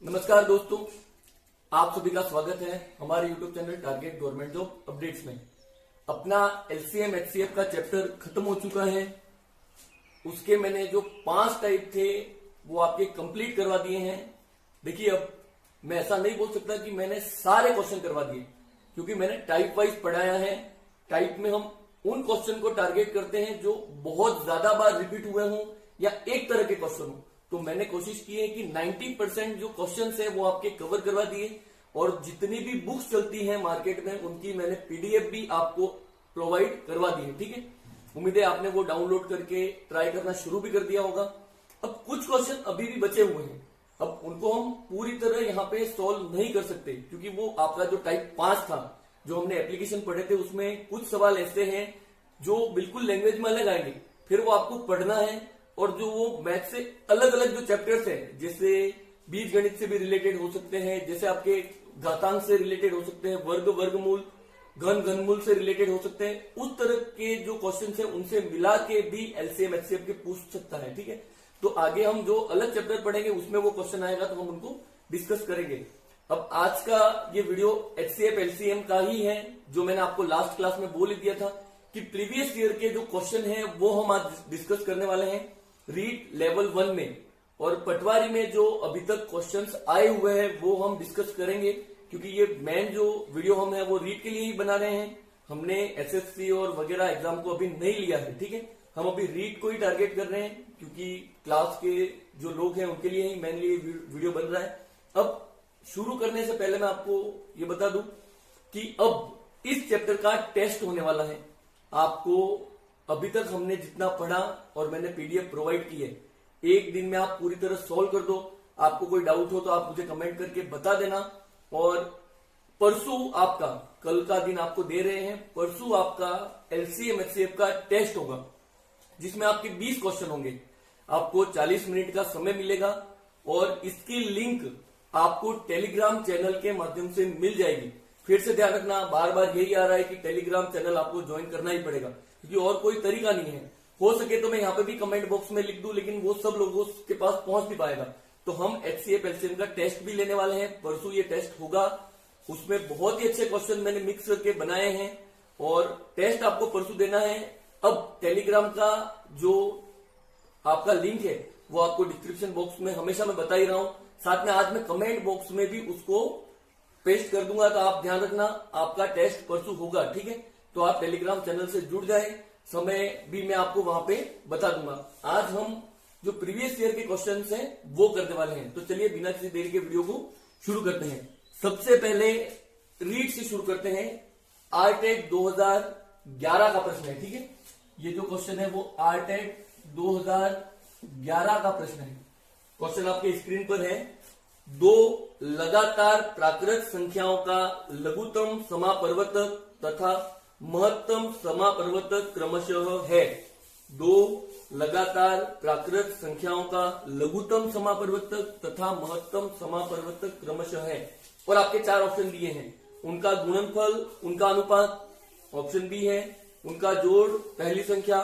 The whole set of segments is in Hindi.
नमस्कार दोस्तों, आप सभी का स्वागत है हमारे YouTube channel target government job updates में। अपना LCM HCF का चैप्टर खत्म हो चुका है। उसके मैंने जो 5 टाइप थे वो आपके कंप्लीट करवा दिए हैं। देखिए, अब मैं ऐसा नहीं बोल सकता कि मैंने सारे क्वेश्चन करवा दिए, क्योंकि मैंने टाइप वाइज पढ़ाया है। टाइप में हम उन क्वेश्चन को टारगेट करते हैं जो बहुत ज्यादा बार रिपीट हुए हों या एक तरह के क्वेश्चन हो। तो मैंने कोशिश की है कि 90% जो क्वेश्चंस है वो आपके कवर करवा दिए, और जितनी भी बुक्स चलती हैं मार्केट में उनकी मैंने PDF भी आपको प्रोवाइड करवा दी है। ठीक है, उम्मीद है आपने वो डाउनलोड करके ट्राई करना शुरू भी कर दिया होगा। अब कुछ क्वेश्चन अभी भी बचे हुए हैं, अब उनको हम पूरी तरह यहाँ पे सॉल्व नहीं कर सकते, क्योंकि वो आपका जो टाइप 5 था जो हमने एप्लीकेशन पढ़े थे उसमें कुछ सवाल ऐसे हैं जो बिल्कुल लैंग्वेज में अलग आएंगे, फिर वो आपको पढ़ना है। और जो वो मैथ से अलग अलग जो चैप्टर्स हैं, जैसे बीज गणित से भी रिलेटेड हो सकते हैं, जैसे आपके घातांक से रिलेटेड हो सकते हैं, वर्ग वर्गमूल घन घनमूल से रिलेटेड हो सकते हैं, उस तरह के जो क्वेश्चन है उनसे मिला के भी LCM HCF के पूछ सकता है। ठीक है, तो आगे हम जो अलग चैप्टर पढ़ेंगे उसमें वो क्वेश्चन आएगा तो हम उनको डिस्कस करेंगे। अब आज का ये वीडियो HCF LCM का ही है, जो मैंने आपको लास्ट क्लास में बोल ही दिया था कि प्रीवियस ईयर के जो क्वेश्चन है वो हम आज डिस्कस करने वाले हैं रीड लेवल 1 में, और पटवारी में जो अभी तक क्वेश्चंस आए हुए हैं वो हम डिस्कस करेंगे, क्योंकि ये मेन जो वीडियो हम है वो रीड के लिए ही बना रहे हैं। हमने SSC और वगैरह एग्जाम को अभी नहीं लिया है। ठीक है, हम अभी रीड को ही टारगेट कर रहे हैं, क्योंकि क्लास के जो लोग हैं उनके लिए ही मेनली वीडियो बन रहा है। अब शुरू करने से पहले मैं आपको ये बता दूं कि अब इस चैप्टर का टेस्ट होने वाला है। आपको अभी तक हमने जितना पढ़ा और मैंने PDF प्रोवाइड की है, एक दिन में आप पूरी तरह सॉल्व कर दो। आपको कोई डाउट हो तो आप मुझे कमेंट करके बता देना। और परसों आपका, कल का दिन आपको दे रहे हैं, परसों आपका LCM HCF का टेस्ट होगा, जिसमें आपके 20 क्वेश्चन होंगे। आपको 40 मिनट का समय मिलेगा, और इसकी लिंक आपको टेलीग्राम चैनल के माध्यम से मिल जाएगी। फिर से ध्यान रखना, बार बार यही आ रहा है कि टेलीग्राम चैनल आपको ज्वाइन करना ही पड़ेगा, क्योंकि और कोई तरीका नहीं है। हो सके तो मैं यहाँ पे भी कमेंट बॉक्स में लिख दूं, लेकिन वो सब लोगों के पास पहुंच नहीं पाएगा। तो हम HCF LCM का टेस्ट भी लेने वाले हैं, परसों ये टेस्ट होगा। उसमें बहुत ही अच्छे क्वेश्चन मैंने मिक्स करके बनाए हैं, और टेस्ट आपको परसों देना है। अब टेलीग्राम का जो आपका लिंक है वो आपको डिस्क्रिप्शन बॉक्स में हमेशा मैं बता ही रहा हूं, साथ में आज मैं कमेंट बॉक्स में भी उसको पेस्ट कर दूंगा। तो आप ध्यान रखना, आपका टेस्ट परसों होगा। ठीक है, तो आप टेलीग्राम चैनल से जुड़ जाए, समय भी मैं आपको वहां पे बता दूंगा। आज हम जो प्रीवियस ईयर के क्वेश्चंस हैं वो करने वाले हैं। तो चलिए बिना किसी देरी के वीडियो को शुरू करते हैं। सबसे पहले रीड से शुरू करते हैं। आरटेट 2011 का प्रश्न है। ठीक है, ये जो क्वेश्चन है वो आरटेट 2011 का प्रश्न है। क्वेश्चन आपके स्क्रीन पर है। 2 लगातार प्राकृत संख्याओं का लघुत्तम समापवर्तक तथा महत्तम समापवर्तक क्रमशः है। 2 लगातार प्राकृत संख्याओं का लघुत्तम समापवर्तक तथा महत्तम समापवर्तक क्रमशः है, और आपके 4 ऑप्शन दिए हैं। उनका गुणनफल, उनका अनुपात, ऑप्शन बी है उनका जोड़ पहली संख्या,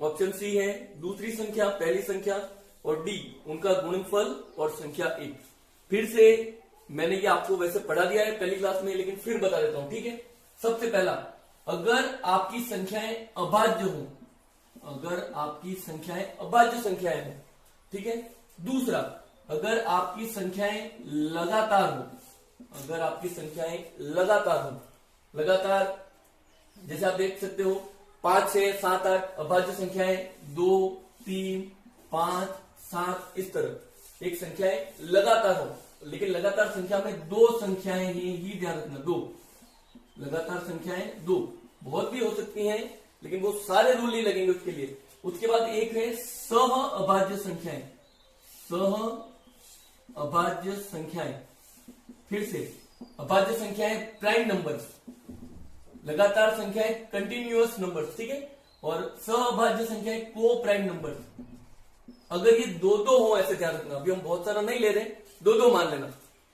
ऑप्शन सी है दूसरी संख्या पहली संख्या, और डी उनका गुणनफल और संख्या 1। फिर से मैंने ये आपको वैसे पढ़ा दिया है पहली क्लास में, लेकिन फिर बता देता हूं। ठीक है, सबसे पहला, अगर आपकी संख्याएं अभाज्य हो, अगर आपकी संख्याएं अभाज्य संख्याएं हो। ठीक है, दूसरा, अगर आपकी संख्याएं लगातार हो, अगर आपकी संख्याएं लगातार हो, लगातार जैसे आप देख सकते हो 5, 6, 7, 8 अभाज्य संख्याएं, 2, 3, 5, 7 इस तरह एक संख्याएं लगातार हो। लेकिन लगातार संख्या में 2 संख्याएं ही ध्यान रखना, 2 लगातार संख्याएं 2, बहुत भी हो सकती हैं, लेकिन वो सारे रूल नहीं लगेंगे उसके लिए। उसके बाद एक है सह अभाज्य संख्याएं, सह अभाज्य संख्याएं। फिर से अभाज्य संख्याएं प्राइम नंबर्स, लगातार संख्याएं कंटिन्यूअस नंबर्स। ठीक है, और सह अभाज्य संख्याएं को प्राइम नंबर्स। अगर ये 2-2 हो, ऐसे ध्यान रखना, अभी हम बहुत सारा नहीं ले रहे, 2-2 मान लेना,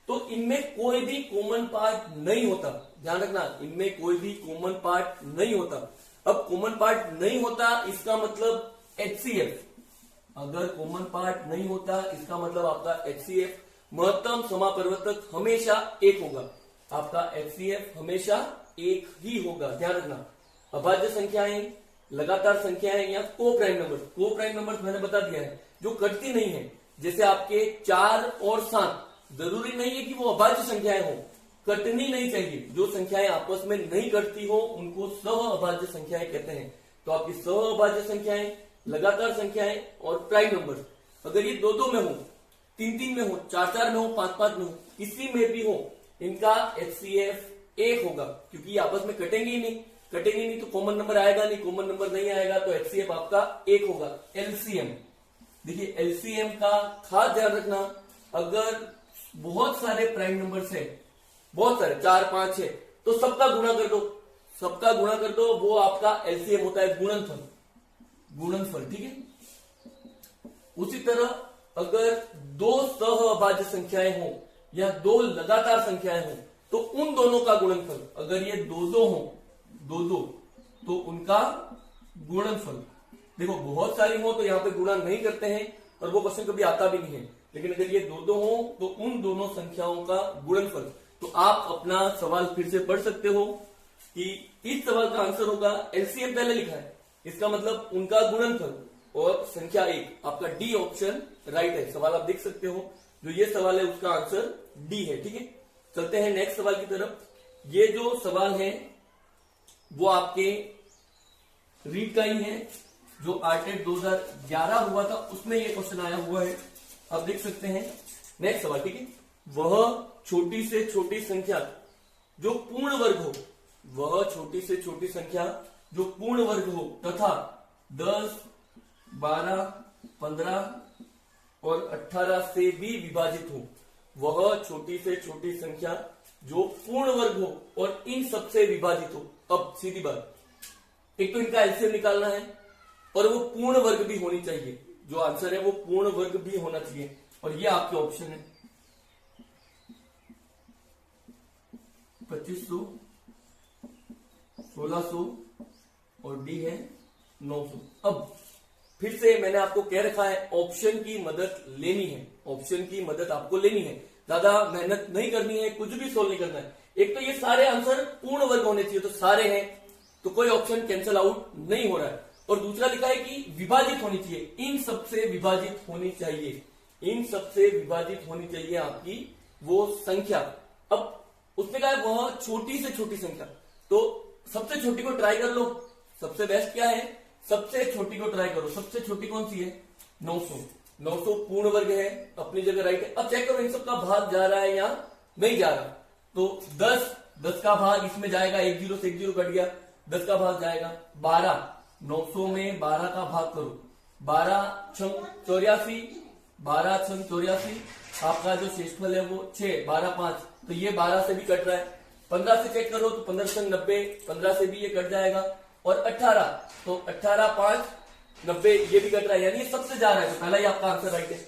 तो इनमें कोई भी कॉमन पार्ट नहीं होता। ध्यान रखना, इनमें कोई भी कॉमन पार्ट नहीं होता। अब कॉमन पार्ट नहीं होता इसका मतलब HCF, अगर कॉमन पार्ट नहीं होता इसका मतलब आपका HCF, महत्तम समापरिवर्तक हमेशा एक होगा। आपका एचसीएफ हमेशा एक ही होगा, ध्यान रखना। अभाज्य संख्याएं, लगातार संख्याएं या को प्राइम नंबर मैंने बता दिया है जो कटती नहीं है, जैसे आपके 4 और 7 जरूरी नहीं है कि वो अभाज्य संख्याएं हो, कटनी नहीं चाहिए। जो संख्याएं आपस में नहीं कटती हो उनको सह अभाज्य संख्याएं कहते हैं। तो आपकी सह अभाज्य संख्याएं, लगातार संख्याएं और प्राइम नंबर अगर ये 2-2 में हो, 3-3 में हो, 4-4 में हो, 5-5 में हो, किसी में भी हो, इनका एचसीएफ एक होगा, क्योंकि आपस में कटेंगे ही नहीं तो कॉमन नंबर आएगा नहीं, कॉमन नंबर नहीं आएगा तो एचसीएफ आपका एक होगा। एलसीएम, देखिए एलसीएम का खास ध्यान रखना, अगर बहुत सारे प्राइम नंबर्स है, बहुत सारे 4-5 है, तो सबका गुणा कर दो, वो आपका एलसीएम होता है गुणनफल, ठीक है। उसी तरह अगर 2 सह अभाज्य संख्याएं हो या 2 लगातार संख्याएं हो तो उन दोनों का गुणनफल, अगर ये 2-2 हो, 2-2 तो उनका गुणनफल, देखो बहुत सारी हो तो यहां पे गुणा नहीं करते हैं और वो क्वेश्चन कभी आता भी नहीं है, लेकिन अगर ये 2-2 हो तो उन दोनों संख्याओं का गुणनफल। तो आप अपना सवाल फिर से पढ़ सकते हो कि इस सवाल का आंसर होगा, एलसीएम पहले लिखा है, इसका मतलब उनका गुणनफल और संख्या 1, आपका डी ऑप्शन राइट है। सवाल आप देख सकते हो, जो ये सवाल है उसका आंसर डी है, ठीक है। चलते हैं नेक्स्ट सवाल की तरफ। ये जो सवाल है वो आपके रीड का ही है, जो आरटेट 2011 हुआ था उसमें ये क्वेश्चन आया हुआ है, आप देख सकते हैं। नेक्स्ट सवाल, ठीक है। वह छोटी से छोटी संख्या जो पूर्ण वर्ग हो, वह छोटी से छोटी संख्या जो पूर्ण वर्ग हो तथा 10, 12, 15 और 18 से भी विभाजित हो, वह छोटी से छोटी संख्या जो पूर्ण वर्ग हो और इन सबसे विभाजित हो। अब सीधी बात, एक तो इनका एलसीएम निकालना है और वो पूर्ण वर्ग भी होनी चाहिए, जो आंसर है वो पूर्ण वर्ग भी होना चाहिए, और ये आपके ऑप्शन है 2500, 1600 और डी है 900। अब फिर से मैंने आपको कह रखा है ऑप्शन की मदद लेनी है, ऑप्शन की मदद आपको लेनी है, ज्यादा मेहनत नहीं करनी है, कुछ भी सोल्व नहीं करना है। एक तो ये सारे आंसर पूर्ण वर्ग होने चाहिए, तो सारे हैं तो कोई ऑप्शन कैंसिल आउट नहीं हो रहा है, और दूसरा लिखा है कि विभाजित होनी चाहिए, इन सबसे विभाजित होनी चाहिए, इन सबसे विभाजित होनी चाहिए आपकी वो संख्या। अब उसने कहा है वह छोटी से छोटी संख्या, तो सबसे छोटी को ट्राई कर लो, सबसे बेस्ट क्या है, सबसे छोटी को ट्राई करो। सबसे छोटी कौन सी है, 900 पूर्ण वर्ग है, अपनी जगह राइट है। अब चेक करो इन सबका भाग जा रहा है या नहीं जा रहा, तो 10 का भाग इसमें जाएगा, 1 0 से 1 0 कट गया, 10 का भाग जाएगा। 12, 900 में 12 का भाग करो, 12 छंग 84, 12 छंग 84, आपका जो शेषफल है वो 6, 12 5, तो ये 12 से भी कट रहा है। 15 से चेक करो तो 15 छंग 90, 15 से भी ये कट जाएगा। और 18, तो 18 5 90, ये भी कट रहा है, यानी ये सबसे जा रहा है, तो पहला ही आपका आंसर राइट है।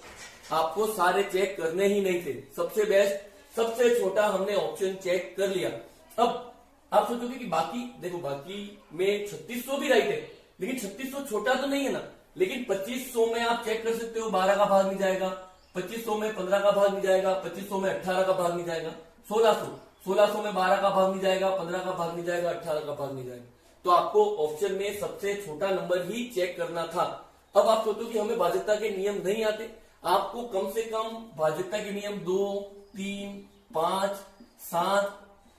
आपको सारे चेक करने ही नहीं थे, सबसे बेस्ट सबसे छोटा हमने ऑप्शन चेक कर लिया। अब आप सोचोगे कि बाकी देखो, बाकी में 3600 भी राइट है, लेकिन 3600 छोटा तो नहीं है ना, लेकिन 2500 में आप चेक कर सकते हो 12 का भाग नहीं जाएगा, 2500 में 15 का भाग नहीं जाएगा, 2500 में 18 का भाग नहीं जाएगा, 1600 में 12 का भाग नहीं जाएगा, 15 का भाग नहीं जाएगा, 18 का भाग नहीं जाएगा। तो आपको ऑप्शन में सबसे छोटा नंबर ही चेक करना था। अब आप सोचो कि हमें भाज्यता के नियम नहीं आते, आपको कम से कम भाज्यता के नियम 2, 3, 5, 7,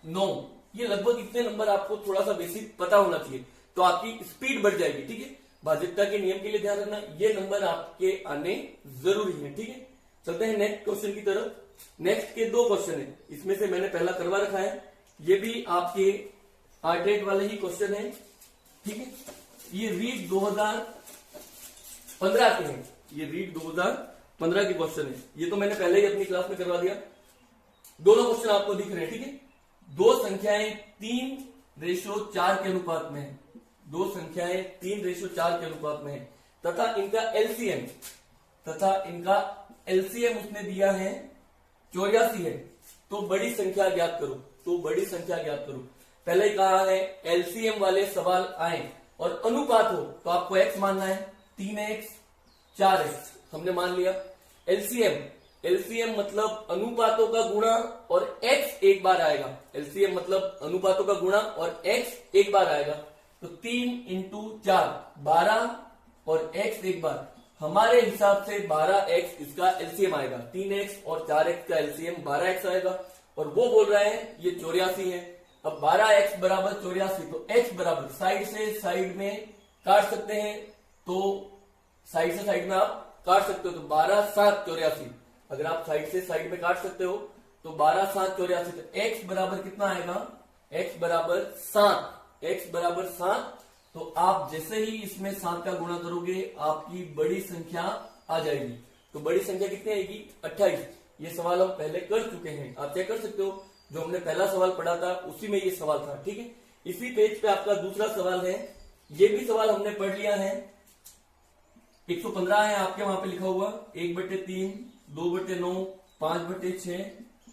9, ये लगभग इतने नंबर आपको थोड़ा सा बेसिक पता होना चाहिए, तो आपकी स्पीड बढ़ जाएगी, ठीक है। भाज्यता के नियम के लिए ध्यान रखना, ये नंबर आपके आने जरूरी है, ठीक है। चलते हैं नेक्स्ट क्वेश्चन की तरफ। नेक्स्ट के 2 क्वेश्चन है, इसमें से मैंने पहला करवा रखा है, ये भी आपके आरटेट वाले ही क्वेश्चन है, ठीक है। ये रीड 2015 के हैं, ये रीड 2015 के क्वेश्चन है, ये तो मैंने पहले ही अपनी क्लास में करवा दिया। दोनों क्वेश्चन आपको दिख रहे हैं, ठीक है। 2 संख्याएं 3:4 के अनुपात में है, 2 संख्याएं 3:4 के अनुपात में है, तथा इनका एलसीएम उसने दिया है 84 है, तो बड़ी संख्या ज्ञात करो। पहले ही कहा है एलसीएम वाले सवाल आए और अनुपात हो तो आपको x मानना है, 3x 4x हमने मान लिया। एलसीएम एलसीएम मतलब अनुपातों का गुणा और x एक बार आएगा। एलसीएम मतलब अनुपातों का गुणा और x एक बार आएगा। तो 3 इंटू 4 12 और x एक बार। हमारे हिसाब से 12x इसका एलसीएम आएगा। 3x और 4x का एलसीएम 12x आएगा। और वो बोल रहे हैं ये 84 है। अब 12x बराबर 84, तो x बराबर साइड से साइड में काट सकते हैं, तो साइड से साइड में आप काट सकते हो। तो 12 7 84, अगर आप साइड से साइड में काट सकते हो तो 12 7 84, तो x बराबर कितना आएगा, x बराबर 7। x बराबर 7, तो आप जैसे ही इसमें 7 का गुणा करोगे आपकी बड़ी संख्या आ जाएगी। तो बड़ी संख्या कितनी आएगी, 28। ये सवाल हम पहले कर चुके हैं, आप चेक कर सकते हो। जो हमने पहला सवाल पढ़ा था उसी में ये सवाल था, ठीक है। इसी पेज पे आपका दूसरा सवाल है, ये भी सवाल हमने पढ़ लिया है। 115 है आपके वहां पे लिखा हुआ, 1/3, 2/9, 5/6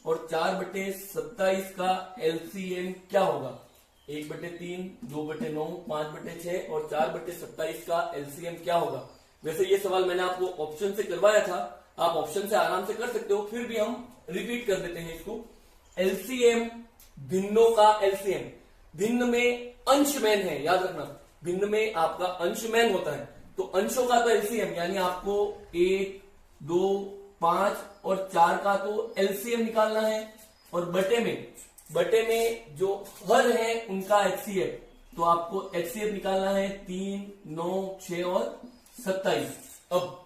और 4/27 का एलसीएम क्या होगा। 1/3, 2/9, 5/6 और 4/27 का एलसीएम क्या होगा। वैसे ये सवाल मैंने आपको ऑप्शन से करवाया था, आप ऑप्शन से आराम से कर सकते हो, फिर भी हम रिपीट कर देते हैं इसको। एलसीएम भिन्नों का एलसीएम, भिन्न में अंशमेन है, याद रखना, भिन्न में आपका अंशमेन होता है। तो अंशों का तो एलसीएम यानी आपको 1, 2, 5 और 4 का तो एलसीएम निकालना है। और बटे में जो हर है उनका एचसीएफ, तो आपको एचसीएफ निकालना है 3, 9, 6 और 27। अब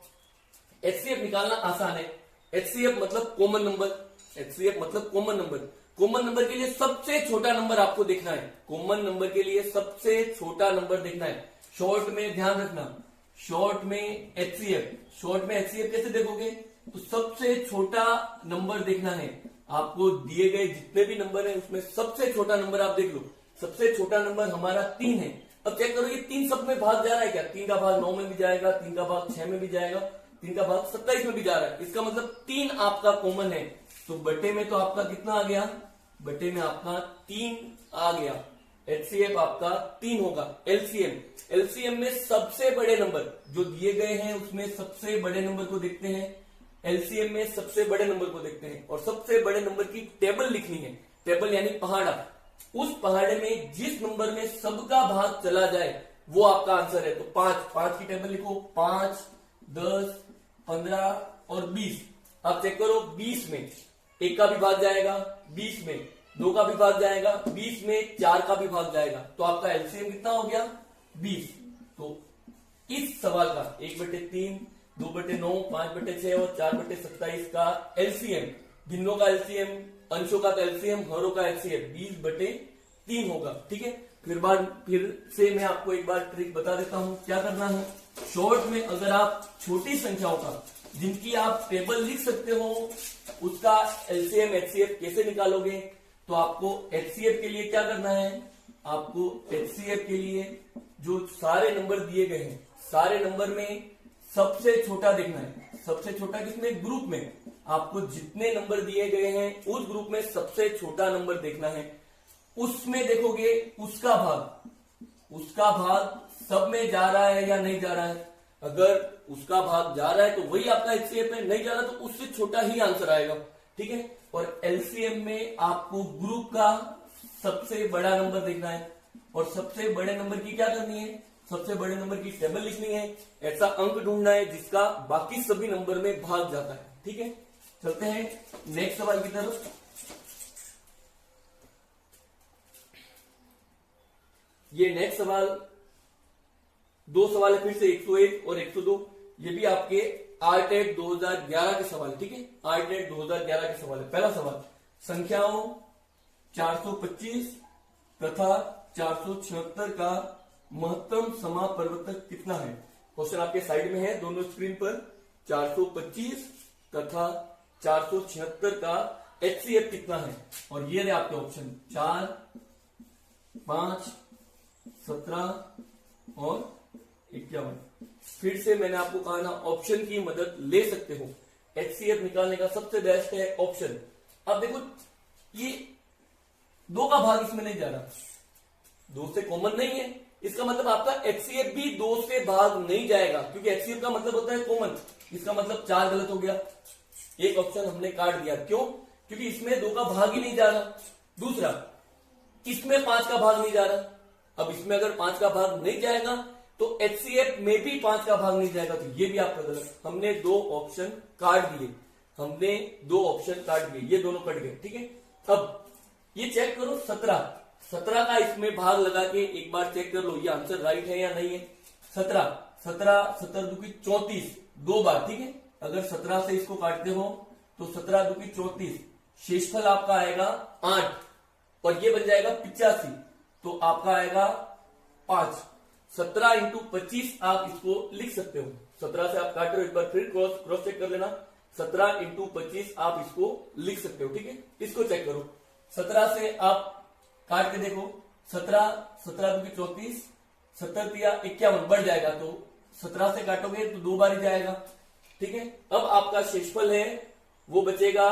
एचसीएफ निकालना आसान है। एचसीएफ मतलब कॉमन नंबर, एचसीएफ मतलब कॉमन नंबर। कॉमन नंबर के लिए सबसे छोटा नंबर आपको देखना है। कॉमन नंबर के लिए सबसे छोटा नंबर देखना है। शॉर्ट में ध्यान रखना, शॉर्ट में एचसीएफ कैसे देखोगे, तो सबसे छोटा नंबर देखना है। आपको दिए गए जितने भी नंबर है उसमें सबसे छोटा नंबर आप देख लो। सबसे छोटा नंबर हमारा 3 है। अब चेक करो ये 3 सब में भाग जा रहा है क्या, 3 का भाग 9 में भी जाएगा, 3 का भाग 6 में भी जाएगा, 3 का भाग 27 में भी जा रहा है। इसका मतलब 3 आपका कॉमन है। तो बटे में तो आपका कितना आ गया, बटे में आपका 3 आ गया। एचसीएफ आपका 3 होगा। एलसीएम में सबसे बड़े नंबर जो दिए गए हैं उसमें सबसे बड़े नंबर को देखते हैं। एलसीएम में सबसे बड़े नंबर को देखते हैं और सबसे बड़े नंबर की टेबल लिखनी है। टेबल यानी पहाड़ा। उस पहाड़े में जिस नंबर में सबका भाग चला जाए वो आपका आंसर है। तो 5 की टेबल लिखो, 5, 10, 15 और 20। आप चेक करो, 20 में 1 का भी भाग जाएगा, 20 में 2 का भी भाग जाएगा, 20 में 4 का भी भाग जाएगा। तो आपका एलसीएम कितना हो गया, 20। तो इस सवाल का 1/3, 2/9, 5/6 और 4/27 का एलसीएम, भिन्नों का एलसीएम, अंशों का एलसीएम, हरों का एलसीएम 20/3 होगा। ठीक है, फिर से मैं आपको एक बार ट्रिक बता देता हूं क्या करना है। शॉर्ट में अगर आप छोटी संख्याओं का जिनकी आप टेबल लिख सकते हो उसका एलसीएम एचसीएफ कैसे निकालोगे, तो आपको एचसीएफ के लिए क्या करना है, आपको एचसीएफ के लिए जो सारे नंबर दिए गए हैं सारे नंबर में सबसे छोटा देखना है। सबसे छोटा किसमें, ग्रुप में। आपको जितने नंबर दिए गए हैं उस ग्रुप में सबसे छोटा नंबर देखना है। उसमें देखोगे उसका भाग सब में जा रहा है या नहीं जा रहा है। अगर उसका भाग जा रहा है तो वही आपका एचसीएफ है, नहीं जा रहा तो उससे छोटा ही आंसर आएगा। ठीक है, और एलसीएम में आपको ग्रुप का सबसे बड़ा नंबर देखना है और सबसे बड़े नंबर की क्या करनी है, सबसे बड़े नंबर की टेबल लिखनी है। ऐसा अंक ढूंढना है जिसका बाकी सभी नंबर में भाग जाता है। ठीक है, चलते हैं नेक्स्ट सवाल की तरफ। ये नेक्स्ट सवाल, 2 सवाल है फिर से, 101 और 102। ये भी आपके आरटेट 2011 के सवाल। ठीक है, आरटेट 2011 के सवाल है। पहला सवाल, संख्याओं 425 तथा 476 का महत्तम समापरिवर्तक कितना है। क्वेश्चन आपके साइड में है दोनों स्क्रीन पर। 425 तथा 476 का एचसीएफ कितना है, और ये रहे आपके ऑप्शन 4, 5, 17 और 51। फिर से मैंने आपको कहा ना, ऑप्शन की मदद ले सकते हो। एचसीएफ निकालने का सबसे बेस्ट है ऑप्शन। अब देखो ये 2 का भाग इसमें नहीं जा रहा, 2 से कॉमन नहीं है, इसका मतलब आपका एचसीएफ भी 2 से भाग नहीं जाएगा, क्योंकि एचसीएफ का मतलब होता है कॉमन। इसका मतलब 4 गलत हो गया, एक ऑप्शन हमने काट दिया, क्यों? क्योंकि इसमें 2 का भाग ही नहीं जा रहा। दूसरा, इसमें 5 का भाग नहीं जा रहा। अब इसमें अगर 5 का भाग नहीं जाएगा तो HCF में भी 5 का भाग नहीं जाएगा, तो ये भी आपका गलत। हमने 2 ऑप्शन काट दिए, हमने 2 ऑप्शन काट दिए, ये दोनों कट गए, ठीक है। अब ये चेक करो 17 का इसमें भाग लगा के एक बार चेक कर लो ये आंसर राइट है या नहीं है। 17 दुकी 34 2 बार, ठीक है। अगर 17 से इसको काटते हो तो 17 दुकी 34, शेषफल आपका आएगा 8 और ये बन जाएगा 85, तो आपका आएगा 5। 17 इंटू 25 आप इसको लिख सकते हो। 17 से आप काट रहे हो, एक बार फिर क्रॉस चेक कर लेना। 17 इंटू 25 आप इसको लिख सकते हो, ठीक है। इसको चेक करो, 17 से आप काट के देखो, 17 दुकी 34, 70 तिया 51 बढ़ जाएगा, तो 17 से काटोगे तो 2 बार ही जाएगा, ठीक है। अब आपका शेषफल है वो बचेगा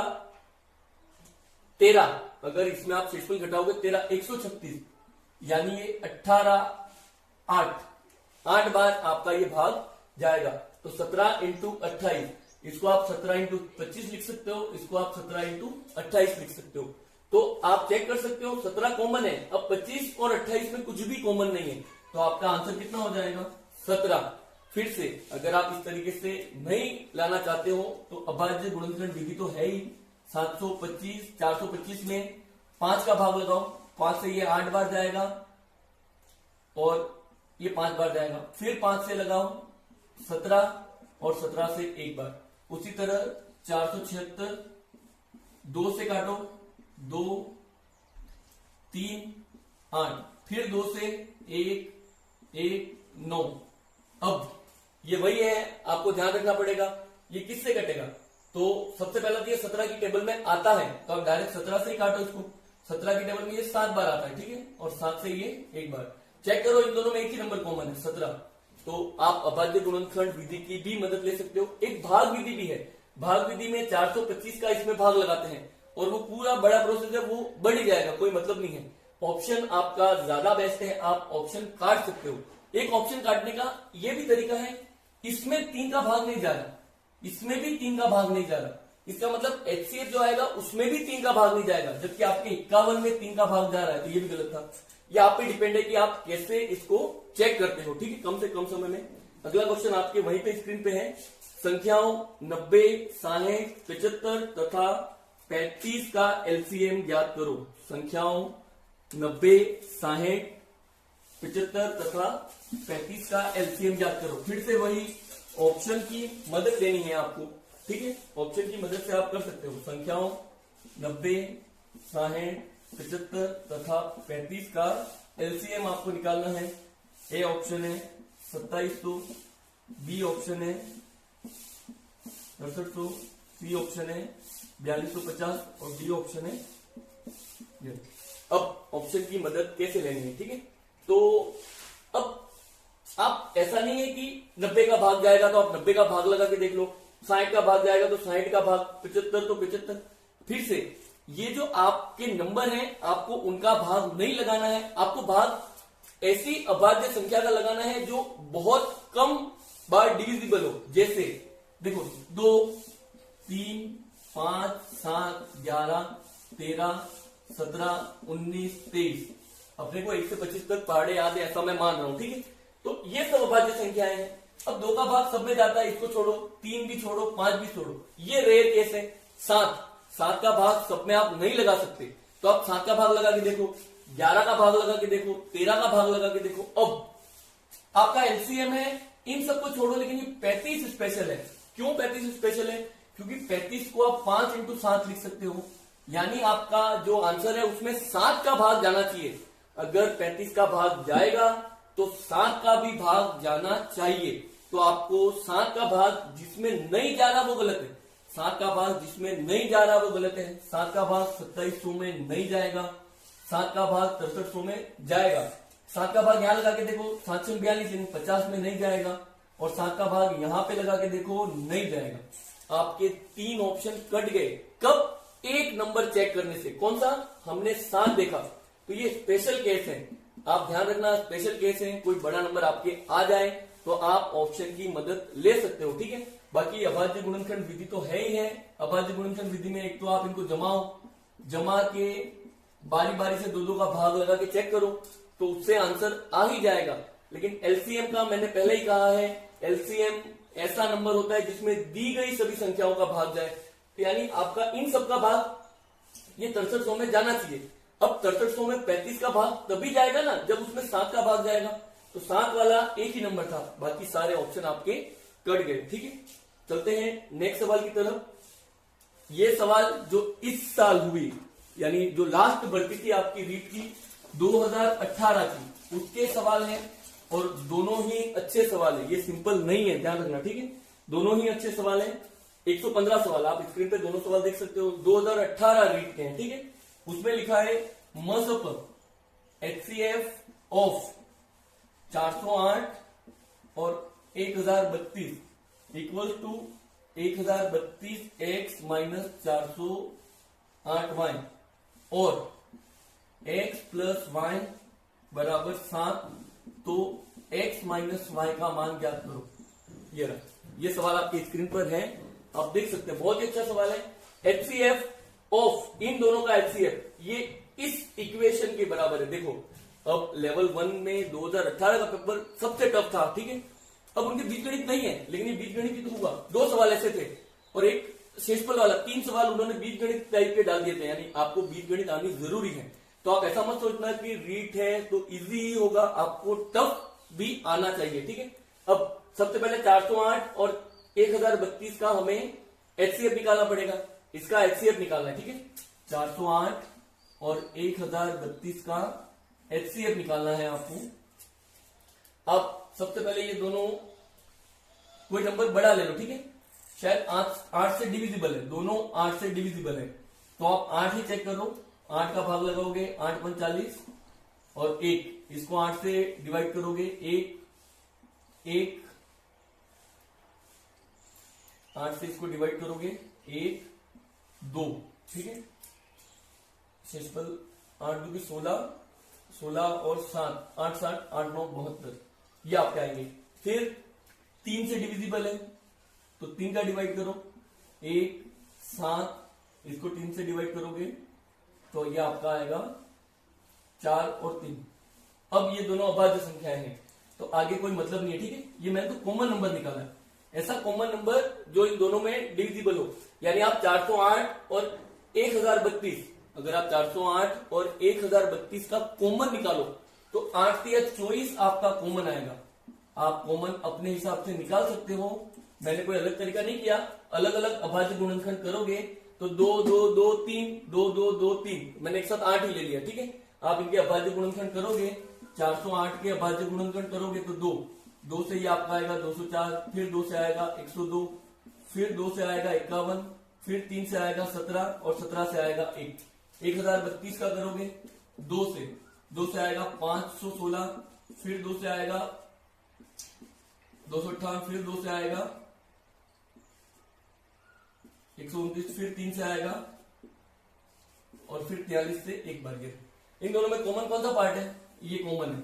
13। अगर इसमें आप शेषफल घटाओगे 13 136, यानी ये 8 बार आपका ये भाग जाएगा। तो 17 इंटू 28, इसको आप 17 इंटू 25 लिख सकते हो, इसको आप 17 इंटू 28 लिख सकते हो। तो आप चेक कर सकते हो 17 कॉमन है, अब 25 और 28 में कुछ भी कॉमन नहीं है, तो आपका आंसर कितना हो जाएगा 17। फिर से अगर आप इस तरीके से नहीं लाना चाहते हो तो अभाज्य गुणनखंड विधि तो है ही। 725 425 में 5 का भाग लगाओ, 5 से ये 8 बार जाएगा और ये 5 बार जाएगा, फिर 5 से लगाओ 17 और 17 से 1 बार। उसी तरह 476 2 से काटो, 2 3 8, फिर 2 से 1 9। अब ये वही है, आपको ध्यान रखना पड़ेगा ये किससे कटेगा। तो सबसे पहला तो ये 17 की टेबल में आता है, तो आप डायरेक्ट 17 से ही काटो इसको। 17 की टेबल में ये 7 बार आता है, ठीक है, और 7 से ये 1 बार। चेक करो इन दोनों में एक ही नंबर कॉमन है 17। तो आप अभाज्य गुणनखंड विधि की भी मदद ले सकते हो। एक भाग विधि भी है, भाग विधि में 425 का इसमें भाग लगाते हैं और वो पूरा बड़ा प्रोसेस है, वो बढ़ ही जाएगा, कोई मतलब नहीं है। ऑप्शन आपका ज्यादा बेस्ट है, आप ऑप्शन काट सकते हो। एक ऑप्शन काटने का ये भी तरीका है, इसमें 3 का भाग नहीं जा रहा, इसमें भी 3 का भाग नहीं जा रहा, इसका मतलब HCF जो आएगा उसमें भी 3 का भाग नहीं जाएगा, जबकि आपके 51 में 3 का भाग जा रहा है, तो ये भी गलत था। ये आप पे डिपेंड है कि आप कैसे इसको चेक करते हो, ठीक है, कम से कम समय में। अगला क्वेश्चन आपके वहीं पे स्क्रीन पे है, संख्याओं 90, 60, 75 तथा 35 का LCM ज्ञात करो। संख्याओं 90, 60, 75 तथा 35 का LCM ज्ञात करो। फिर से वही ऑप्शन की मदद लेनी है आपको, ठीक है, ऑप्शन की मदद से आप कर सकते हो। संख्याओं 90, 60, 75 तथा 35 का LCM आपको निकालना है। ए ऑप्शन है 2700, बी ऑप्शन है 6800, सी ऑप्शन है 4250 और डी ऑप्शन है। अब ऑप्शन की मदद कैसे लेनी है, ठीक है। तो अब आप ऐसा नहीं है कि 90 का भाग जाएगा तो आप 90 का भाग लगा के देख लो, 60 का भाग जाएगा तो 60 का भाग, 75 तो 75। फिर से ये जो आपके नंबर हैं आपको उनका भाग नहीं लगाना है, आपको भाग ऐसी अभाज्य संख्या का लगाना है जो बहुत कम बार डिविजिबल हो। जैसे देखो 2, 3, 5, 7, 11, 13, 17, 19, 23। अपने को 1 से 25 तक पहाड़े याद है ऐसा मैं मान रहा हूं, ठीक है। तो ये सब अभाज्य संख्याएं हैं। अब 2 का भाग सब में जाता है, इसको छोड़ो, 3 भी छोड़ो, 5 भी छोड़ो, ये रेयर केस है। 7 का भाग सब में आप नहीं लगा सकते, तो आप 7 का भाग लगा के देखो, 11 का भाग लगा के देखो, 13 का भाग लगा के देखो। अब आपका LCM है, इन सबको छोड़ो, लेकिन ये 35 स्पेशल है। क्यों 35 स्पेशल है? क्योंकि 35 को आप 5 इंटू 7 लिख सकते हो, यानी आपका जो आंसर है उसमें 7 का भाग जाना चाहिए। अगर 35 का भाग जाएगा तो 7 का भी भाग जाना चाहिए। तो आपको 7 का भाग जिसमें नहीं जा रहा वो गलत है, 7 का भाग जिसमें नहीं जा रहा वो गलत है। 7 का भाग 2700 में नहीं जाएगा, 7 का भाग 6300 में जाएगा। 7 का भाग यहां लगा के देखो 742 50 में नहीं जाएगा, और 7 का भाग यहां पे लगा के देखो नहीं जाएगा। आपके 3 ऑप्शन कट गए। कब? एक नंबर चेक करने से। कौन सा? हमने 7 देखा, तो ये स्पेशल केस है, आप ध्यान रखना, स्पेशल केस है। कोई बड़ा नंबर आपके आ जाए तो आप ऑप्शन की मदद ले सकते हो, ठीक है। बाकी अभाज्य गुणनखंड विधि तो है ही है। अभाज्य गुणनखंड विधि में एक तो आप इनको जमाओ, जमा के बारी बारी से दो का भाग लगा के चेक करो तो उससे आंसर आ ही जाएगा। लेकिन एलसीएम का मैंने पहले ही कहा है, एलसीएम ऐसा नंबर होता है जिसमें दी गई सभी संख्याओं का भाग जाए, तो यानी आपका इन सब का भाग ये 6300 में जाना चाहिए। अब 6300 में 35 का भाग तभी जाएगा ना जब उसमें 7 का भाग जाएगा, तो 7 वाला एक ही नंबर था, बाकी सारे ऑप्शन आपके कट गए। ठीक है, चलते हैं नेक्स्ट सवाल की तरफ। ये सवाल जो इस साल हुई, यानी जो लास्ट भर्ती थी आपकी रीट की 2018 की, उसके सवाल हैं और दोनों ही अच्छे सवाल है, ये सिंपल नहीं है, ध्यान रखना। ठीक है, दोनों ही अच्छे सवाल हैं। 115 सवाल, आप स्क्रीन पे दोनों सवाल देख सकते हो, 2018 रीट के हैं। ठीक है, उसमें लिखा है मसप एचसीएफ ऑफ 408 और 1032 equal to 1032 x minus 408 y और x प्लस वाई बराबर 7, तो x माइनस वाई का मान ज्ञात करो। ये रहा, ये सवाल आपकी स्क्रीन पर है, आप देख सकते हैं, बहुत ही अच्छा सवाल है। एचसीएफ ऑफ, इन दोनों का एचसीएफ ये इस इक्वेशन के बराबर है। देखो, अब लेवल 1 में 2018 का पेपर सबसे टफ था। ठीक है, अब उनके बीजगणित नहीं है, लेकिन ये बीजगणित भी तो हुआ, 2 सवाल ऐसे थे और एक शेषफल वाला, 3 सवाल उन्होंने बीजगणित टाइप के डाल दिए थे, यानी आपको बीजगणित आनी जरूरी है। तो आप ऐसा मत सोचना कि रीट है तो इजी ही होगा, आपको टफ भी आना चाहिए। ठीक है, अब सबसे पहले 408 और 1032 का हमें एचसीएफ निकालना पड़ेगा, इसका एचसीएफ निकालना है। ठीक है, 408 और 1032 का एचसीएफ निकालना है आपको। अब सबसे पहले ये दोनों कोई नंबर बड़ा ले लो। ठीक है, शायद 8 से डिविजिबल है, दोनों 8 से डिविजिबल है, तो आप 8 ही चेक करो। 8 का भाग लगाओगे, 8 × 40 और 1, इसको 8 से डिवाइड करोगे, 1 8 से इसको डिवाइड करोगे, 1 2। ठीक है, शेषफल 8 2 की 16, 16 और 7, 8 7 8 9 72, ये आपके आएंगे। फिर 3 से डिविजिबल है तो 3 का डिवाइड करो, 1 7, इसको 3 से डिवाइड करोगे तो ये आपका आएगा 4 और 3। अब ये दोनों अभाज्य संख्याएं हैं तो आगे कोई मतलब नहीं है। ठीक है, ये मैंने तो कॉमन नंबर निकाला है, ऐसा कॉमन नंबर जो इन दोनों में डिविजिबल हो। यानी आप 408 और 1032, अगर आप 408 और 1032 का कॉमन निकालो तो 8 या 24 आपका कॉमन आएगा। आप कॉमन अपने हिसाब से निकाल सकते हो, मैंने कोई अलग तरीका नहीं किया। अलग अलग अभाज्य गुणनखंड करोगे तो 2 2 2 3 2 2 2 3, मैंने एक साथ 8 ही ले लिया। ठीक है, आप इनके अभाज्य गुणनखंड करोगे, 408 के अभाज्य गुणनखंड करोगे तो 2 से ही आपका आएगा 204, फिर 2 से आएगा 102, फिर 2 से आएगा 51, फिर 3 से आएगा 17 और 17 से आएगा 1। 1032 का करोगे 2 से आएगा 516, फिर 2 से आएगा 258, फिर 2 से आएगा 129, फिर 3 से आएगा और फिर 43 से एक बार गिर। इन दोनों में कॉमन कौन सा पार्ट है? ये कॉमन है,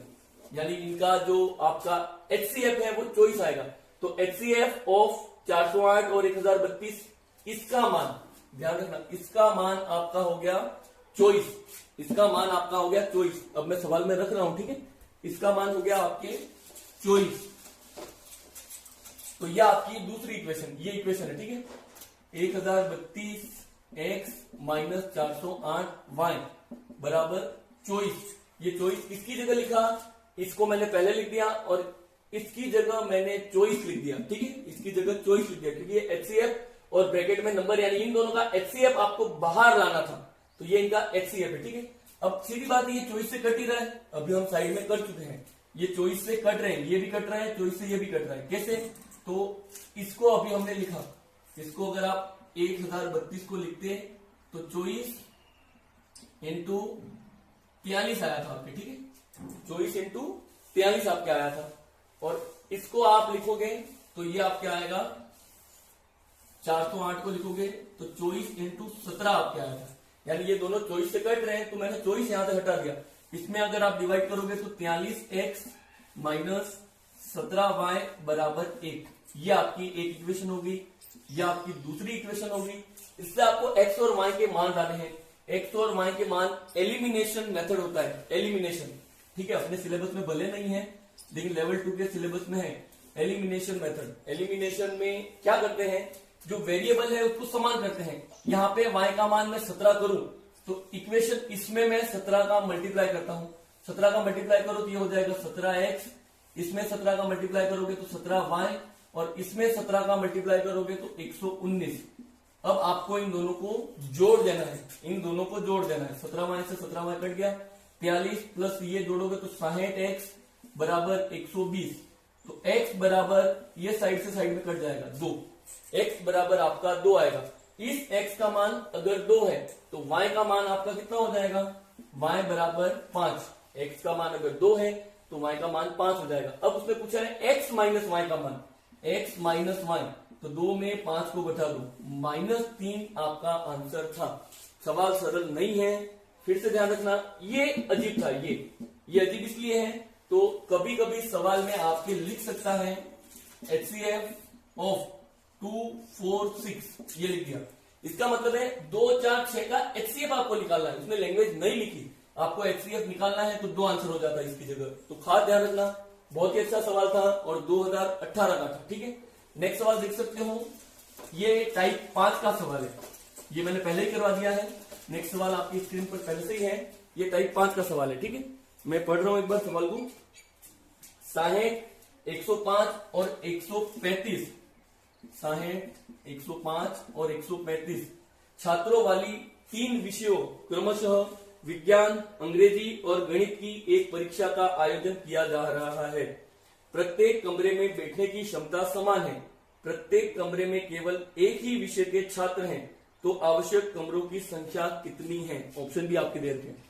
यानी इनका जो आपका एचसीएफ है वो 24 आएगा। तो एचसीएफ ऑफ 408 और 1032, इसका मान ध्यान रखना, इसका मान आपका हो गया 24, इसका मान आपका हो गया 24। अब मैं सवाल में रख रहा हूं, ठीक है, इसका मान हो गया आपके 24। तो यह आपकी दूसरी इक्वेशन, ये इक्वेशन है, ठीक है। 1032 x माइनस 408 y बराबर 24। ये 24 किसकी जगह लिखा, इसको मैंने पहले लिख दिया और इसकी जगह मैंने 24 लिख दिया, ठीक है। इसकी जगह 24 लिख दिया क्योंकि ये एचसीएफ और ब्रैकेट में नंबर, यानी इन दोनों का एचसीएफ आपको बाहर लाना था, तो ये इनका एचसीएफ है, ठीक है। अब सीधी बात है, ये 24 से कट ही रहा है, अभी हम साइड में कर चुके हैं, ये 24 से कट रहे हैं, ये भी कट रहा है, 24 से ये भी कट रहा है। कैसे? तो इसको अभी हमने लिखा, इसको अगर आप 1032 को लिखते तो 24 इंटू 43 आया था आपके, ठीक है। 24 इंटू 43 आपके आया था, और इसको आप लिखोगे तो ये आपके आएगा 408 को लिखोगे तो 24 इंटू 17 आपके आया था, यानी ये दोनों 24 से कट रहे हैं, तो मैंने 24 यहां से हटा दिया। इसमें अगर आप डिवाइड करोगे तो 43x माइनस 17y बराबर 1, ये आपकी एक इक्वेशन होगी, ये आपकी दूसरी इक्वेशन होगी। इससे आपको एक्स और वाई के मान डालने हैं। एक्स और वाई के मान एलिमिनेशन मेथड होता है, एलिमिनेशन, ठीक है। अपने सिलेबस में भले नहीं है लेकिन लेवल 2 के सिलेबस में है एलिमिनेशन मेथड। एलिमिनेशन में क्या करते हैं, जो वेरिएबल है उसको समान करते हैं। यहाँ पे y का मान मैं 17 करूं तो इक्वेशन इसमें मैं 17 का मल्टीप्लाई करता हूं। 17 का मल्टीप्लाई करो तो ये हो जाएगा 17x, इसमें 17 का मल्टीप्लाई करोगे तो 17y, और इसमें 17 का मल्टीप्लाई करोगे तो 119। अब आपको इन दोनों को जोड़ देना है, इन दोनों को जोड़ देना है। 17y से 17y कट गया, 43 प्लस ये जोड़ोगे तो 66x बराबर 120। तो x बराबर ये साइड से साइड में कट जाएगा 2, x बराबर आपका 2 आएगा। इस x का मान अगर 2 है तो y का मान आपका कितना हो जाएगा, y बराबर 5। x का मान अगर 2 है तो y का मान 5 हो जाएगा। अब उसने पूछा है x माइनस y का मान, x माइनस y, तो 2 में 5 को घटा दो, -3 आपका आंसर था। सवाल सरल नहीं है, फिर से ध्यान रखना, ये अजीब था। ये अजीब इसलिए है तो कभी कभी सवाल में आपके लिख सकता है HCF ऑफ 2 4 6, ये लिख दिया। इसका मतलब है 2 4 6 का HCF आपको निकालना है, उसने लैंग्वेज नहीं लिखी। आपको HCF निकालना है तो 2 आंसर हो जाता है इसकी जगह। तो खास ध्यान रखना, बहुत ही अच्छा सवाल था और 2018 का था, ठीक है। नेक्स्ट सवाल देख सकते हो, ये टाइप 5 का सवाल है, ये मैंने पहले ही करवा दिया है। नेक्स्ट सवाल आपकी स्क्रीन पर पहले से ही है, ये टाइप 5 का सवाल है, ठीक है। मैं पढ़ रहा हूं एक बार सवाल को। 60, 105 और 135, 60, 105 और 135 छात्रों वाली 3 विषयों क्रमशः विज्ञान, अंग्रेजी और गणित की एक परीक्षा का आयोजन किया जा रहा है। प्रत्येक कमरे में बैठने की क्षमता समान है। प्रत्येक कमरे में केवल एक ही विषय के छात्र हैं, तो आवश्यक कमरों की संख्या कितनी है? ऑप्शन भी आपके दे रखे हैं।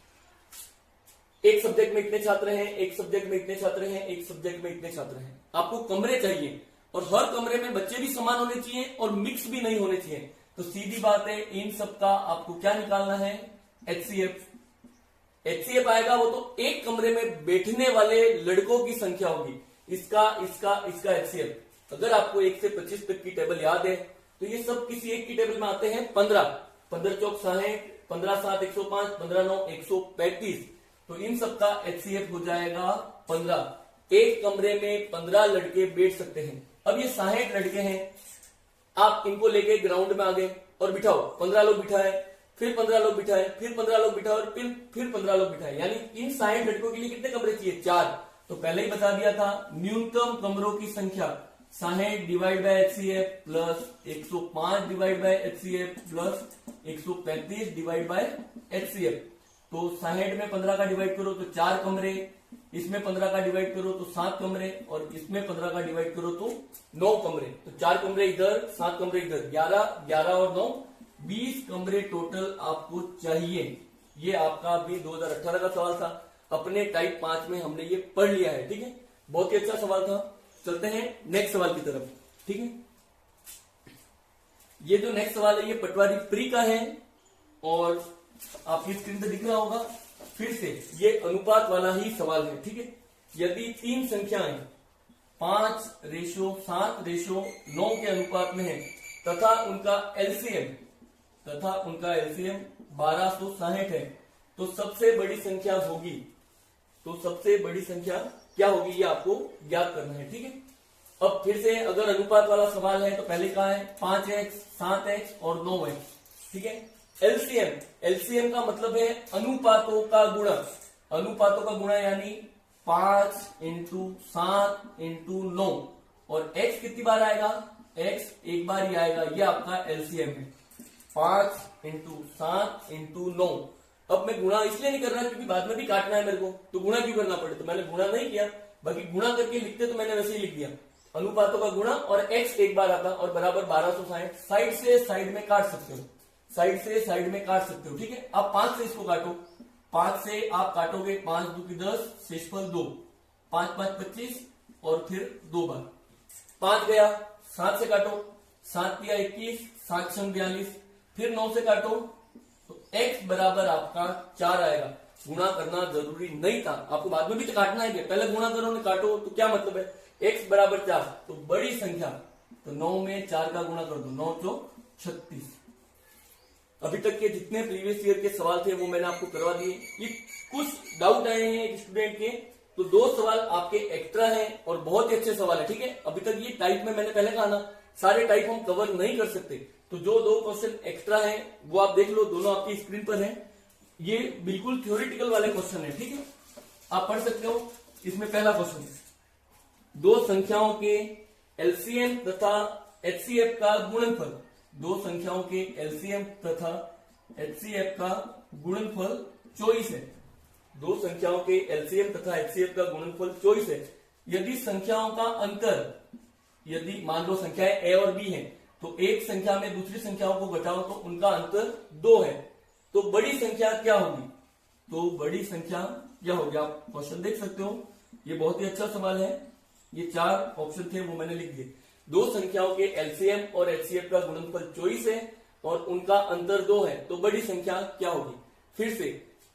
एक सब्जेक्ट में इतने छात्र हैं, एक सब्जेक्ट में इतने छात्र हैं, एक सब्जेक्ट में इतने छात्र हैं। आपको कमरे चाहिए और हर कमरे में बच्चे भी समान होने चाहिए और मिक्स भी नहीं होने चाहिए। तो सीधी बात है, इन सबका आपको क्या निकालना है, HCF। HCF आएगा वो तो एक कमरे में बैठने वाले लड़कों की संख्या होगी, इसका HCF। अगर आपको 1 से 25 तक की टेबल याद है तो ये सब किसी एक की टेबल में आते हैं। 15 चौक 60, 15 7 105, 15 9 135। तो इन सबका HCF हो जाएगा 15। एक कमरे में 15 लड़के बैठ सकते हैं। अब ये 60 लड़के हैं, आप इनको लेके ग्राउंड में आ गए और बिठाओ, 15 लोग बिठाए, फिर 15 लोग बिठाए, फिर 15 लोग बिठाए और फिर 15 लोग बिठाए, यानी इन 60 लड़कों के लिए कितने कमरे चाहिए, 4। तो पहले ही बता दिया था, न्यूनतम कमरों की संख्या 60 divide by HCF plus 105 divide by HCF plus 135 divide by HCF। तो 60 में 15 का डिवाइड करो तो 4 कमरे, इसमें 15 का डिवाइड करो तो 7 कमरे, और इसमें 15 का डिवाइड करो तो 9 कमरे। तो 4 कमरे इधर, 7 कमरे इधर, 11 और 9 20 कमरे टोटल आपको चाहिए। ये आपका भी 2018 का सवाल था, अपने टाइप 5 में हमने ये पढ़ लिया है, ठीक है। बहुत ही अच्छा सवाल था। चलते हैं नेक्स्ट सवाल की तरफ, ठीक है। ये जो नेक्स्ट सवाल है ये पटवारी प्री का है और आपकी स्क्रीन पे दिख रहा होगा। फिर से ये अनुपात वाला ही सवाल है, ठीक है। यदि 3 संख्याएं 5:7:9 के अनुपात में है तथा उनका एलसीएम 1260 है, तो सबसे बड़ी संख्या होगी, तो सबसे बड़ी संख्या क्या होगी, ये आपको ज्ञात करना है, ठीक है। अब फिर से अगर अनुपात वाला सवाल है तो पहले कहा है 5x, 7x और 9x, ठीक है। एलसीएम का मतलब है अनुपातों का गुणा। अनुपातों का गुणा यानी 5 × 7 × 9, और x कितनी बार आएगा, x एक बार ही आएगा, ये आपका एलसीएम है। 5 × 7 × 9। अब मैं गुणा इसलिए नहीं कर रहा क्योंकि बाद में भी काटना है मेरे को, तो गुणा क्यों करना पड़े, तो मैंने गुणा नहीं किया, बाकी गुणा करके लिखते तो मैंने वैसे ही लिख दिया। अनुपातों का गुणा और x एक बार आता और बराबर 1260। साइड से साइड में काट सकते हो, साइड से साइड में काट सकते हो, ठीक है। अब 5 से इसको काटो, 5 से आप काटोगे, 5 × 2 = 10, शेषफल 2, 5 × 5 = 25 और फिर 2 बार 5 गया। 7 से काटो, 7 × 21, 7 × 42, फिर 9 से काटो तो x बराबर आपका 4 आएगा। गुणा करना जरूरी नहीं था, आपको बाद में भी तो काटना है, पहले गुणा करो नहीं काटो, तो क्या मतलब है, x बराबर 4। तो बड़ी संख्या तो 9 में 4 का गुणा कर दो, 9 चौक 36। अभी तक के जितने प्रीवियस ईयर के सवाल थे वो मैंने आपको करवा दिए। ये कुछ डाउट आए हैं एक स्टूडेंट के, तो 2 सवाल आपके एक्स्ट्रा हैं और बहुत ही अच्छे सवाल है, ठीक है। अभी तक ये टाइप में मैंने पहले कहा ना, सारे टाइप हम कवर नहीं कर सकते, तो जो 2 क्वेश्चन एक्स्ट्रा हैं वो आप देख लो, दोनों आपकी स्क्रीन पर हैं। ये बिल्कुल थ्योरेटिकल वाले क्वेश्चन है, ठीक है, आप पढ़ सकते हो। इसमें पहला क्वेश्चन, 2 संख्याओं के एलसीएम तथा एचसीएफ का गुणनफल, 2 संख्याओं के एलसीएम तथा एचसीएफ का गुणनफल 24 है। 2 संख्याओं के एलसीएम तथा एचसीएफ का गुणनफल 24 है। यदि संख्याओं का अंतर, यदि मान लो संख्याएं ए और बी हैं, तो एक संख्या में दूसरी संख्याओं को घटाओ तो उनका अंतर 2 है, तो बड़ी संख्या क्या होगी? तो बड़ी संख्या क्या होगी? आप क्वेश्चन देख सकते हो, ये बहुत ही अच्छा सवाल है। ये 4 ऑप्शन थे वो मैंने लिख दिए। 2 संख्याओं के एलसीएम और एचसीएफ का गुणनफल 24 है और उनका अंतर 2 है, तो बड़ी संख्या क्या होगी? फिर से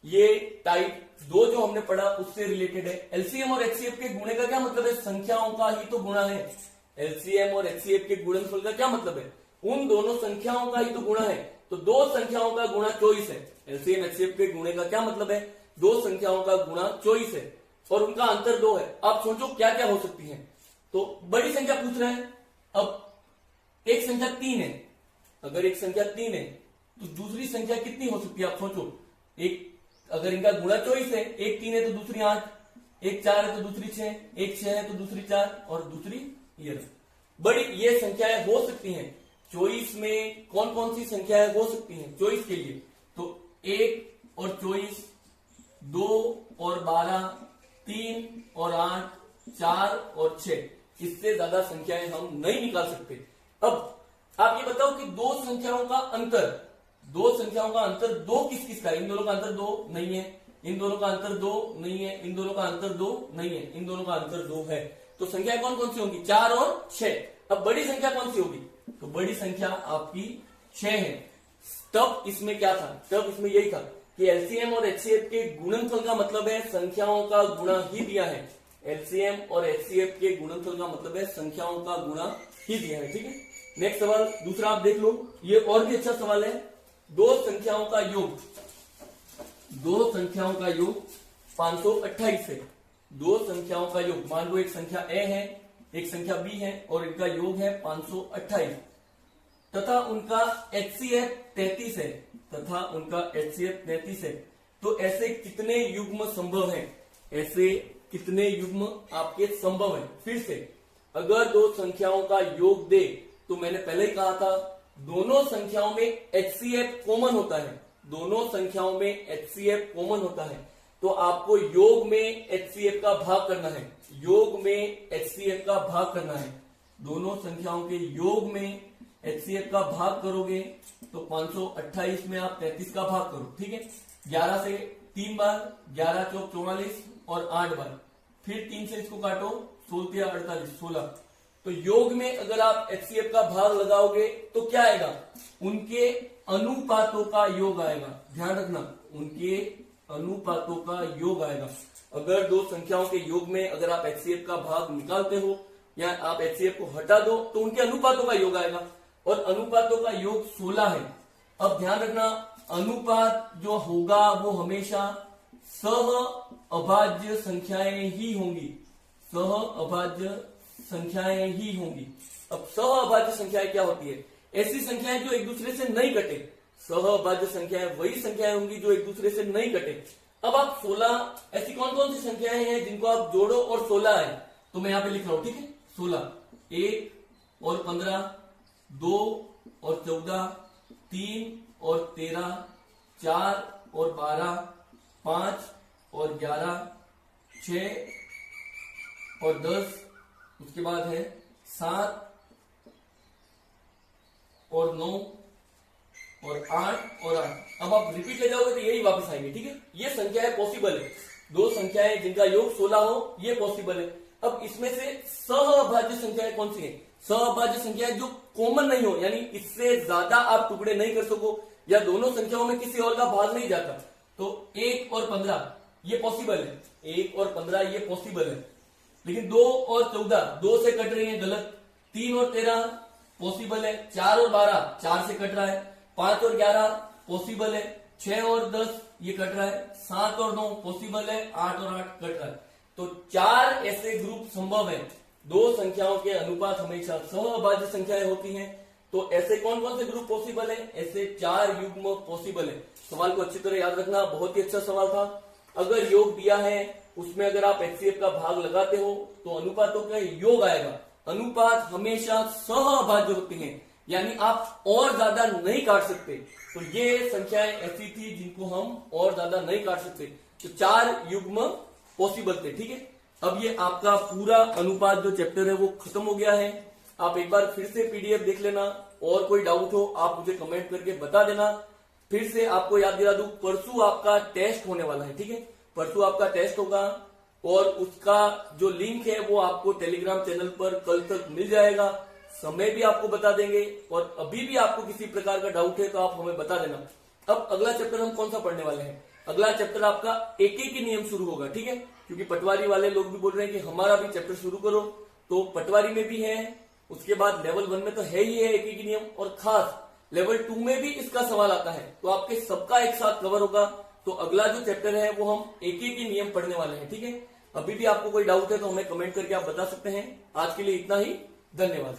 ये टाइप 2 जो हमने पढ़ा उससे रिलेटेड है। एलसीएम और एचसीएफ के गुणे का क्या मतलब है? संख्याओं का ही तो गुणा है। एलसीएम और एचसीएफ के गुणनफल का क्या मतलब है? उन दोनों संख्याओं का ही तो गुणा है, तो 2 संख्याओं का गुणा 24 है। एलसीएम एचसीएफ के गुणे का क्या मतलब है? 2 संख्याओं का गुणा 24 है और उनका अंतर 2 है। आप सोचो क्या क्या हो सकती है। तो बड़ी संख्या पूछ रहे हैं। अब एक संख्या 3 है, अगर एक संख्या 3 है तो दूसरी संख्या कितनी हो सकती है? आप सोचो, एक अगर इनका गुणा 24 है, एक 3 है तो दूसरी 8, एक 4 है तो दूसरी 6, एक 6 है तो दूसरी 4 और दूसरी ये। बड़ी ये संख्याएं हो सकती हैं। 24 में कौन कौन सी संख्याएं हो सकती हैं 24 के लिए? तो 1 और 24, 2 और 12, 3 और 8, 4 और 6, इससे ज्यादा संख्याएं हम नहीं निकाल सकते। अब आप ये बताओ कि 2 संख्याओं का अंतर, 2 संख्याओं का अंतर 2 किस किस का? इन दोनों का अंतर 2 नहीं है, इन दोनों का अंतर 2 नहीं है, इन दोनों का अंतर 2 नहीं है, इन दोनों का अंतर 2 है। तो संख्या कौन कौन सी होंगी? 4 और 6। अब बड़ी संख्या कौन सी होगी? तो बड़ी संख्या आपकी 6 है। तब इसमें क्या था? तब इसमें यही था कि एलसीएम और एचसीएफ के गुणनफल का मतलब है संख्याओं का गुणा ही दिया है। एलसीएम और एचसीएफ के गुणनफल का मतलब है संख्याओं का गुणा ही दिया है, ठीक है। नेक्स्ट सवाल दूसरा आप देख लो, ये और भी अच्छा सवाल है। 2 संख्याओं का योग, 2 संख्याओं का योग 528 है। 2 संख्याओं का योग, मान लो एक संख्या ए है, एक संख्या बी है और इनका योग है 528 तथा उनका एचसीएफ 33 है, तथा उनका एचसीएफ 33 है। तो ऐसे कितने युग्म संभव हैं? ऐसे कितने युग्म आपके संभव है? फिर से, अगर 2 संख्याओं का योग दे तो मैंने पहले ही कहा था दोनों संख्याओं में एचसीएफ कॉमन होता है, दोनों संख्याओं में एचसीएफ कॉमन होता है। तो आपको योग में एचसीएफ का भाग करना है, योग में एचसीएफ का भाग करना है। दोनों संख्याओं के योग में एचसीएफ का भाग करोगे तो 528 में आप 33 का भाग करो, ठीक है। 11 से 3 बार, 11 चौक 44 और 8 बार, फिर 3 से इसको काटो, 16 48 16। तो योग में अगर आप एचसीएफ का भाग लगाओगे तो क्या आएगा? उनके अनुपातों का योग आएगा। ध्यान रखना, उनके अनुपातों का योग आएगा। अगर 2 संख्याओं के योग में अगर आप एचसीएफ का भाग निकालते हो या आप एचसीएफ को हटा दो तो उनके अनुपातों का योग आएगा और अनुपातों का योग 16 है। अब ध्यान रखना, अनुपात जो होगा वो हमेशा सह अभाज्य संख्याएं ही होंगी, सह अभाज्य संख्याएं ही होंगी। अब सह अभाज्य संख्याएं क्या होती है? ऐसी संख्याएं जो एक दूसरे से नहीं कटे। सह अभाज्य संख्याएं वही संख्याएं होंगी जो एक दूसरे से नहीं कटे। अब आप 16, ऐसी कौन कौन सी संख्याएं हैं जिनको आप जोड़ो और 16 है? तो मैं यहां पे लिख रहा हूं, ठीक है। 16, 1 और 15, 2 और 14, 3 और 13, 4 और 12, 5 और 11, 6 और 10, उसके बाद है 7 और 9 और 8 और 8। अब आप रिपीट ले जाओगे तो यही वापस आएंगे, ठीक है। ये संख्या है, पॉसिबल है। 2 संख्याएं जिनका योग 16 हो, ये पॉसिबल है। अब इसमें से सहअभाज्य संख्याएं कौन सी है? सहअभाज्य संख्याएं जो कॉमन नहीं हो, यानी इससे ज्यादा आप टुकड़े नहीं कर सको या दोनों संख्याओं में किसी और का भाग नहीं जाता। तो 1 और 15 ये पॉसिबल है, 1 और 15 ये पॉसिबल है। लेकिन 2 और 14 2 से कट रही है, गलत। 3 और 13 पॉसिबल है, 4 और 12 4 से कट रहा है, 5 और 11 पॉसिबल है, 6 और 10 ये कट रहा है, 7 और 9 पॉसिबल है, 8 और 8 कट रहा है। तो 4 ऐसे ग्रुप संभव है। दो संख्याओं के अनुपात हमेशा सहअभाज्य संख्याएं होती हैं। तो ऐसे कौन कौन से ग्रुप पॉसिबल है? ऐसे 4 युग्म पॉसिबल है। सवाल को अच्छी तरह याद रखना, बहुत ही अच्छा सवाल था। अगर योग दिया है उसमें अगर आप HCF का भाग लगाते हो तो अनुपातों का योग आएगा। अनुपात हमेशा सहअभाज्य होते हैं, यानी आप और ज्यादा नहीं काट सकते। तो ये संख्याएं ऐसी थी जिनको हम और ज्यादा नहीं काट सकते। तो 4 युग्म पॉसिबल थे। ठीक है, अब ये आपका पूरा अनुपात जो चैप्टर है वो खत्म हो गया है। आप एक बार फिर से PDF देख लेना, और कोई डाउट हो आप मुझे कमेंट करके बता देना। फिर से आपको याद दिला दूं, परसों आपका टेस्ट होने वाला है। ठीक है, परसों आपका टेस्ट होगा और उसका जो लिंक है वो आपको टेलीग्राम चैनल पर कल तक मिल जाएगा। समय भी आपको बता देंगे, और अभी भी आपको किसी प्रकार का डाउट है तो आप हमें बता देना। अब अगला चैप्टर हम कौन सा पढ़ने वाले हैं? अगला चैप्टर आपका एकेकी नियम शुरू होगा। ठीक है, क्योंकि पटवारी वाले लोग भी बोल रहे हैं कि हमारा भी चैप्टर शुरू करो, तो पटवारी में भी है, उसके बाद लेवल 1 में तो है ही है एकेकी नियम, और खास लेवल 2 में भी इसका सवाल आता है। तो आपके सबका एक साथ कवर होगा। तो अगला जो चैप्टर है वो हम एकेकी नियम पढ़ने वाले हैं। ठीक है, अभी भी आपको कोई डाउट है तो हमें कमेंट करके आप बता सकते हैं। आज के लिए इतना ही, धन्यवाद।